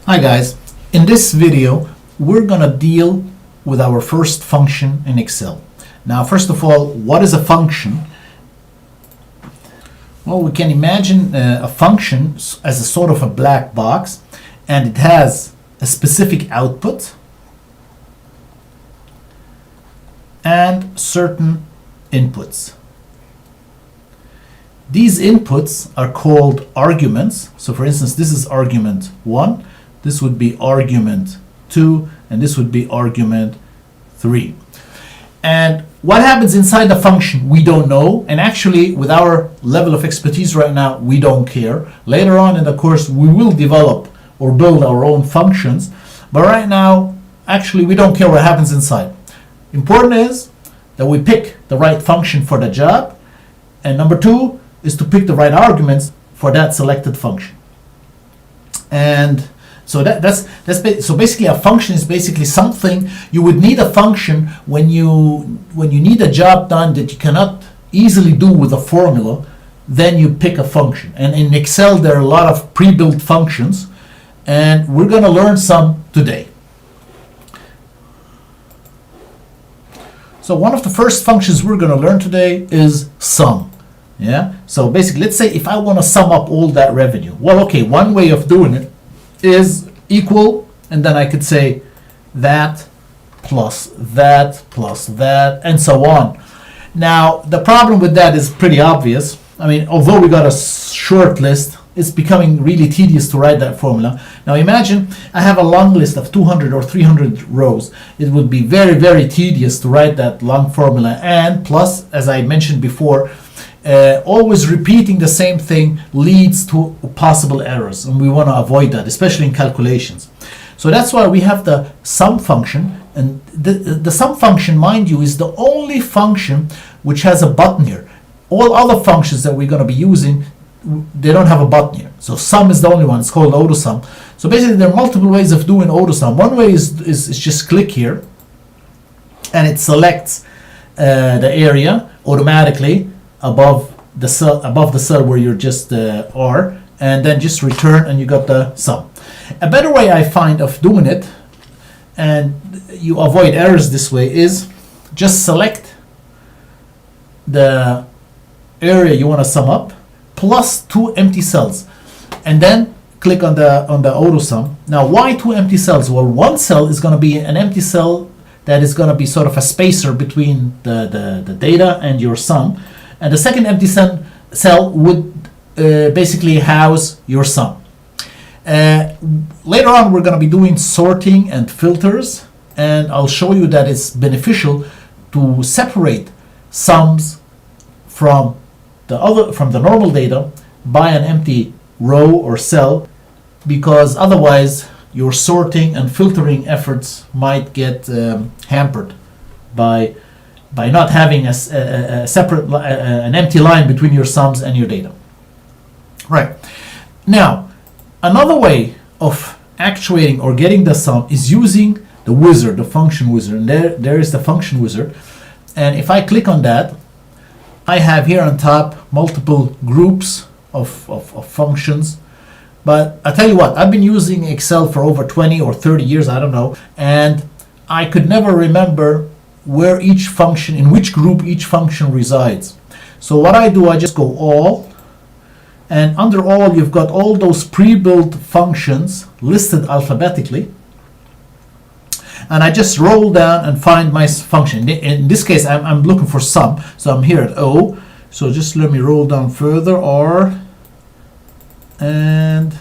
Hi guys, in this video we're gonna deal with our first function in Excel. Now first of all, what is a function? Well, we can imagine a function as a sort of a black box, and it has a specific output and certain inputs. These inputs are called arguments. So for instance, this is argument 1, this would be argument 2, and this would be argument 3. And what happens inside the function, we don't know. And actually, with our level of expertise right now, we don't care. Later on in the course, we will develop or build our own functions. But right now, actually, we don't care what happens inside. Important is that we pick the right function for the job. And number 2 is to pick the right arguments for that selected function. And so so basically a function is basically something you would need a function when you need a job done that you cannot easily do with a formula. Then you pick a function. And in Excel there are a lot of pre-built functions, and we're going to learn some today. So one of the first functions we're going to learn today is sum. Yeah. So basically, let's say if I want to sum up all that revenue. Well, okay, one way of doing it is equal, and then I could say that plus that plus that, and so on. Now, the problem with that is pretty obvious. I mean, although we got a short list, it's becoming really tedious to write that formula. Now imagine I have a long list of 200 or 300 rows. It would be very, very tedious to write that long formula. And plus, as I mentioned before, always repeating the same thing leads to possible errors, and we want to avoid that, especially in calculations. So that's why we have the sum function, and the sum function, mind you, is the only function which has a button here. All other functions that we're going to be using, they don't have a button here. So sum is the only one. It's called AutoSum. So basically there are multiple ways of doing AutoSum. One way is just click here, and it selects the area automatically above the cell where you're just are, and then just return, and you got the sum. A better way I find of doing it, and you avoid errors this way, is just select the area you want to sum up plus 2 empty cells, and then click on the AutoSum. Now, why 2 empty cells? Well, one cell is going to be an empty cell that is going to be sort of a spacer between the data and your sum. And the second empty cell would basically house your sum. Later on, we're going to be doing sorting and filters, and I'll show you that it's beneficial to separate sums from the normal data by an empty row or cell, because otherwise your sorting and filtering efforts might get hampered by not having a separate, an empty line between your sums and your data. Right. Now, another way of actuating or getting the sum is using the wizard, the function wizard. And there is the function wizard. And if I click on that, I have here on top multiple groups of functions. But I tell you what, I've been using Excel for over 20 or 30 years, I don't know, and I could never remember where each function, in which group each function resides. So what I do, I just go all, and under all you've got all those pre-built functions listed alphabetically, and I just roll down and find my function. In this case I'm looking for sum, so I'm here at O. So just let me roll down further, R, and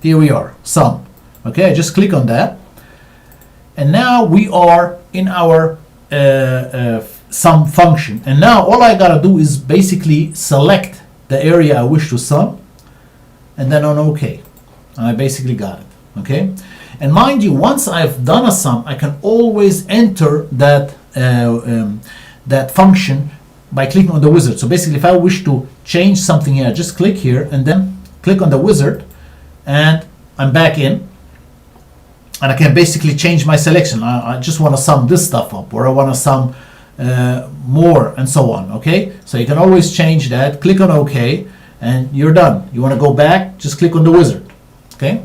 here we are, sum. Okay, I just click on that. And now we are in our sum function. And now all I gotta do is basically select the area I wish to sum, and then on OK. And I basically got it. Okay. And mind you, once I've done a sum, I can always enter that that function by clicking on the wizard. So basically, if I wish to change something here, I just click here and then click on the wizard, and I'm back in. And I can basically change my selection. I just want to sum this stuff up, or I want to sum more, and so on. Okay, so you can always change that. Click on OK, and you're done. You want to go back, just click on the wizard. Okay.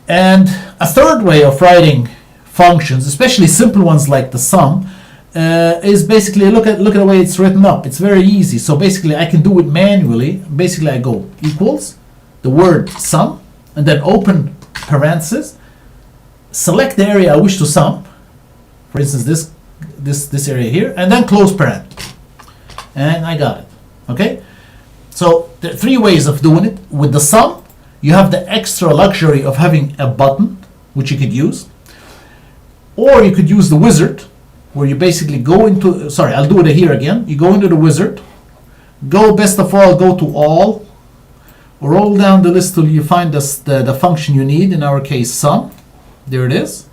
And a third way of writing functions, especially simple ones like the sum, is basically look at the way it's written up. It's very easy. So basically I can do it manually. Basically I go equals the word sum and then open parentheses, select the area I wish to sum, for instance this area here, and then close parent, and I got it. Okay, so there are three ways of doing it. With the sum, you have the extra luxury of having a button which you could use, or you could use the wizard, where you basically go into, sorry, I'll do it here again. You go into the wizard, go best of all, go to all, roll down the list till you find the function you need, in our case sum. There it is.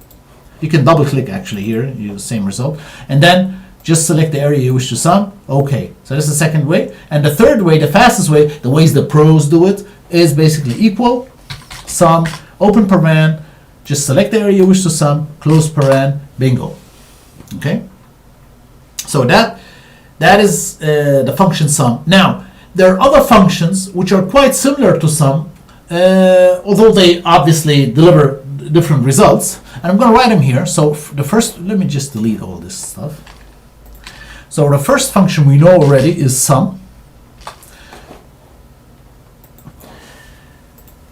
You can double click actually here, you the same result, and then just select the area you wish to sum. Okay, so that's the second way. And the third way, the fastest way, the ways the pros do it, is basically equal sum, open paren, just select the area you wish to sum, close paren, bingo. Okay, so that is the function sum. Now there are other functions which are quite similar to sum, although they obviously deliver different results, and I'm going to write them here. So the first, let me just delete all this stuff. So the first function we know already is sum.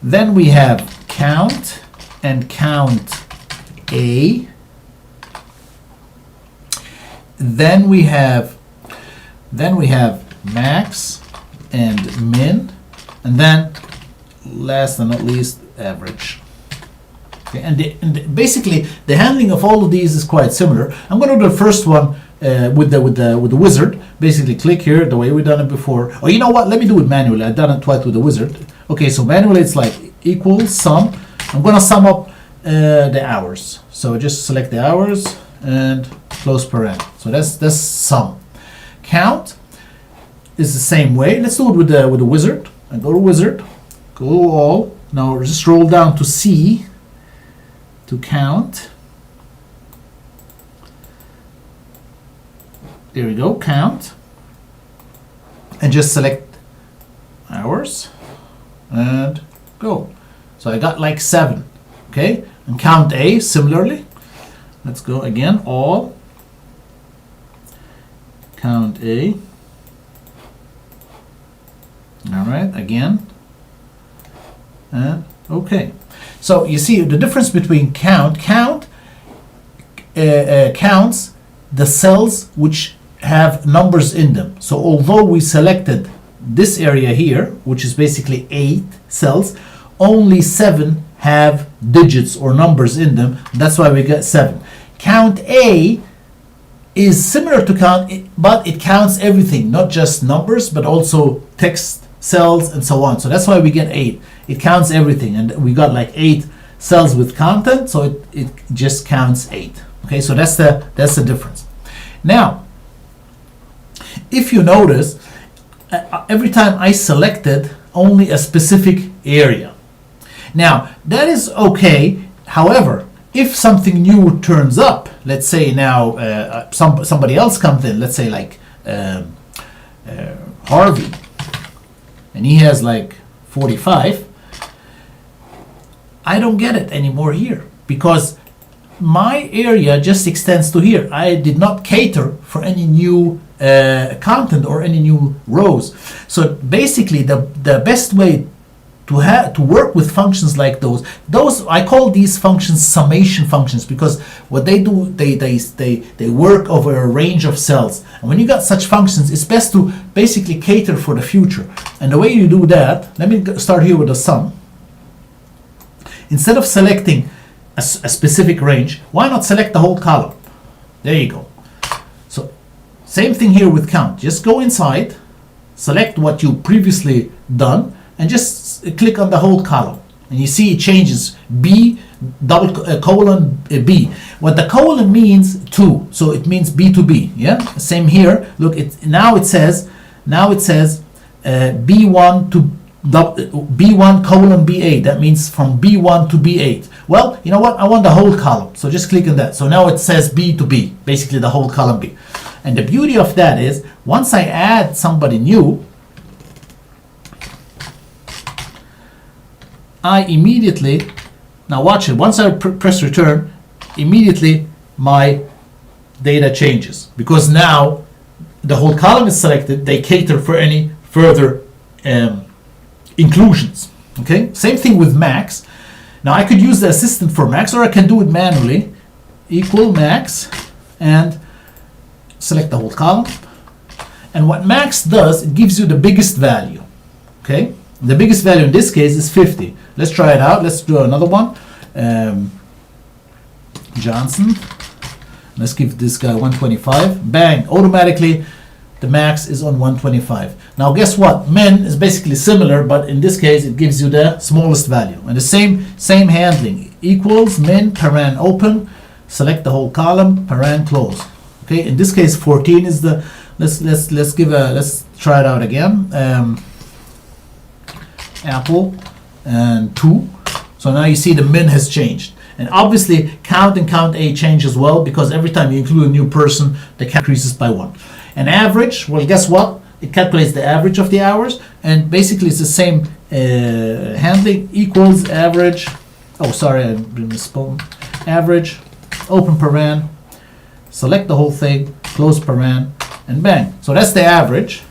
Then we have count and CountA. Then we have max and min, and then last and not least average. Okay, and basically the handling of all of these is quite similar. I'm going to do the first one with the wizard. Basically click here the way we've done it before. Or you know what? Let me do it manually. I've done it twice with the wizard. Okay, so manually it's like equals sum. I'm going to sum up the hours. So just select the hours and close paren. So that's sum. Count is the same way. Let's do it with the wizard. I go to wizard, go all. Now just roll down to C to count. There we go, count, and just select hours and go. So I got like 7. Okay, and CountA similarly. Let's go again, all, CountA. All right, again, and okay. So you see the difference between count counts the cells which have numbers in them. So although we selected this area here, which is basically 8 cells, only 7 have digits or numbers in them. That's why we get 7. CountA is similar to count, but it counts everything, not just numbers, but also text, cells, and so on. So that's why we get 8. It counts everything, and we got like 8 cells with content, so it just counts 8. Okay, so that's the difference. Now, if you notice, every time I selected only a specific area. Now that is okay. However, if something new turns up, let's say now somebody else comes in, let's say like Harvey, and he has like 45, I don't get it anymore here because my area just extends to here. I did not cater for any new content or any new rows. So basically the best way to work with functions like those I call these functions summation functions, because what they do, they work over a range of cells, and when you got such functions, it's best to basically cater for the future. And the way you do that, let me start here with the sum. Instead of selecting a specific range, why not select the whole column? There you go. So same thing here with count. Just go inside, select what you previously done, and just click on the whole column, and you see it changes B colon B. What the colon means 2, so it means B to B. Yeah, same here. Look, now it says B1 to B1 colon B8. That means from B1 to B8. Well, you know what? I want the whole column, so just click on that. So now it says B to B, basically the whole column B. And the beauty of that is, once I add somebody new, I immediately, now watch it, once I press return, immediately my data changes, because now the whole column is selected. They cater for any further inclusions. Okay, same thing with max. Now I could use the assistant for max, or I can do it manually. Equal max and select the whole column. And what max does, it gives you the biggest value. Okay, the biggest value in this case is 50. Let's try it out. Let's do another one. Johnson. Let's give this guy 125. Bang! Automatically, the max is on 125. Now, guess what? Min is basically similar, but in this case, it gives you the smallest value. And the same handling. Equals min paren open. Select the whole column. Paren close. Okay. In this case, 14 is the. Let's try it out again. Apple and 2. So now you see the min has changed. And obviously, count and CountA change as well, because every time you include a new person, the count increases by 1. And average, well, guess what? It calculates the average of the hours, and basically it's the same handling. Equals average. Oh, sorry, I misspoke. Average, open paren, select the whole thing, close paren, and bang. So that's the average,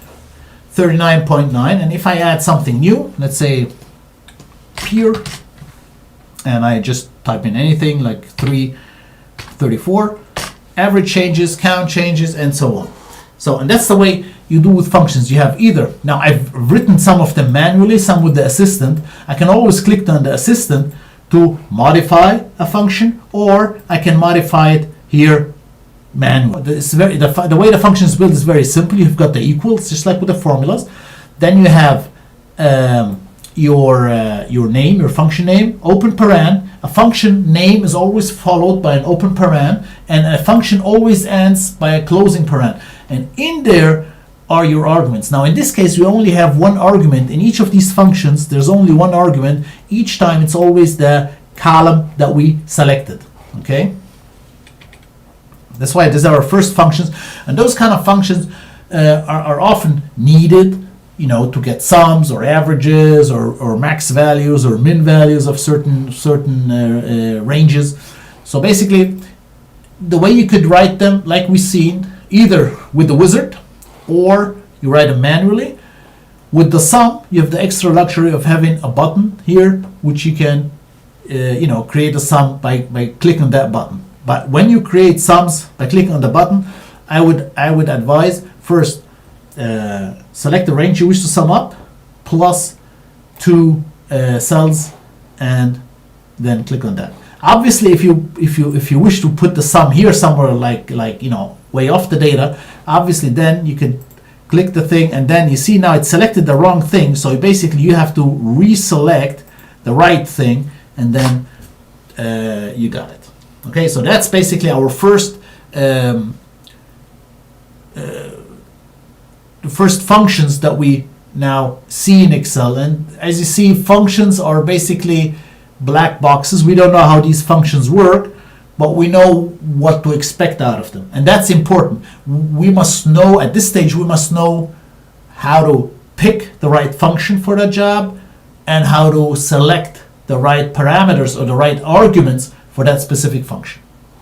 39.9. And if I add something new, let's say peer, and I just type in anything like 334, average changes, count changes, and so on. So, and that's the way you do with functions. You have either, now I've written some of them manually, some with the assistant. I can always click on the assistant to modify a function, or I can modify it here manually. The way the function is built is very simple. You've got the equals, just like with the formulas. Then you have your name, your function name, open paren. A function name is always followed by an open paren, and a function always ends by a closing paren. And in there are your arguments. Now in this case, we only have one argument. In each of these functions, there's only one argument. Each time it's always the column that we selected. Okay? That's why these are our first functions. And those kind of functions are often needed, you know, to get sums or averages or max values or min values of certain ranges. So basically, the way you could write them, like we've seen, either with the wizard, or you write them manually. With the sum, you have the extra luxury of having a button here, which you can, create a sum by clicking that button. But when you create sums by clicking on the button, I would advise first select the range you wish to sum up, plus 2 cells, and then click on that. Obviously, if you wish to put the sum here somewhere, like way off the data, obviously then you can click the thing, and then you see now it selected the wrong thing. So basically, you have to reselect the right thing, and then you got it. Okay, so that's basically our first. The first functions that we now see in Excel. And as you see, functions are basically black boxes. We don't know how these functions work, but we know what to expect out of them. And that's important. We must know, at this stage, we must know how to pick the right function for the job and how to select the right parameters or the right arguments for that specific function.